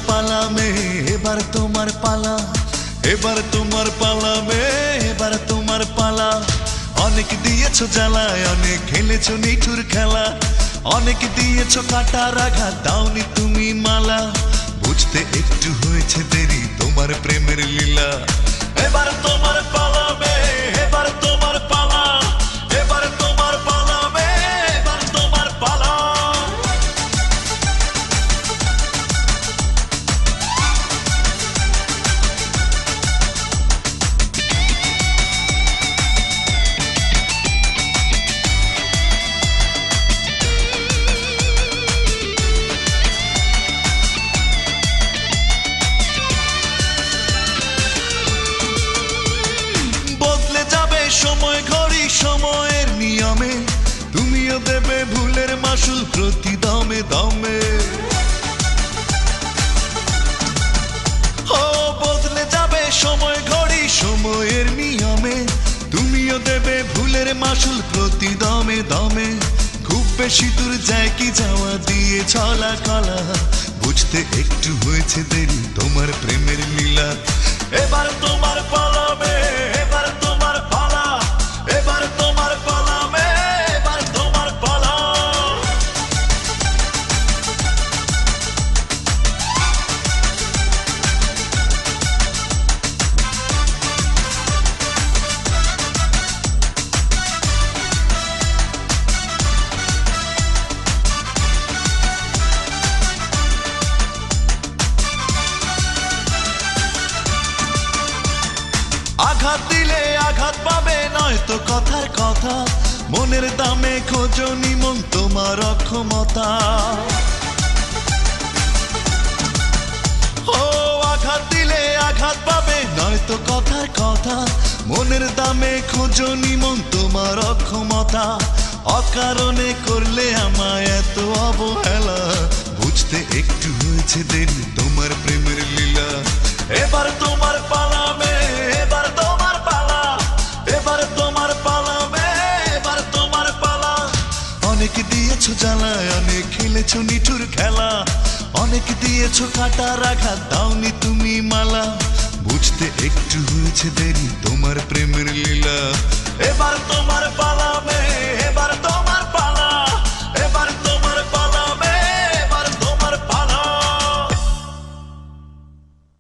পালা মে এবার তোমার পালা, এবার তোমার পালা মে এবার তোমার পালা। অনেক দিয়েছো জ্বালায়, অনেক খেলেছো নিঠুর খেলা, অনেক দিয়েছো কাটার আঘাত, দাওনি তুমি মালা। বুঝতে একটু হয়েছে দেরি তোমার প্রেমের লীলা। এবার তোমার পালা মে এবার তোমার পালা, এবার তোমার পালা মে এবার তোমার পালা। সময় ঘড়ি সময়ের নিয়মে, তুমিও দেবে ভুলের মাসুল প্রতি দমে দমে। ও বদলে যাবে সময় ঘড়ি সময়ের নিয়মে, তুমিও দেবে ভুলের মাসুল প্রতি দমে দমে। খুব বেশি দূর যায় কি যাওয়া দিয়ে চলা কলা, বুঝতে একটু হয়েছে দেরি তোমার প্রেমের লীলা। এবার তোমার পালা মে এবার তোমার পালা, এবার তোমার পালা মে এবার তোমার পালা। আঘাত দিলে আঘাত পাবে নয়তো কথার কথা, মনের দামে খোঁজো নিমন তোমার অক্ষমতা। ও আঘাত দিলে আঘাত পাবে নয়তো কথার কথা, মনের দামে খোঁজো নিমন তোমার অক্ষমতা। অকারণে করলে আমায় এত অবহেলা, বুঝতে একটু হয়েছে দেরি তোমার প্রেমের লীলা। এবার তোমার পালা মে এবার তোমার পালা, এবার তোমার পালা মে এবার তোমার পালা। অনেক দিয়েছো জ্বালায়, অনেক খেলেছো নিঠুর খেলা, অনেক দিয়েছো কাটার আঘাত, দাওনি তুমি মালা। বুঝতে একটু হয়েছে দেরি তোমার প্রেমের লীলা। এবার তোমার পালা।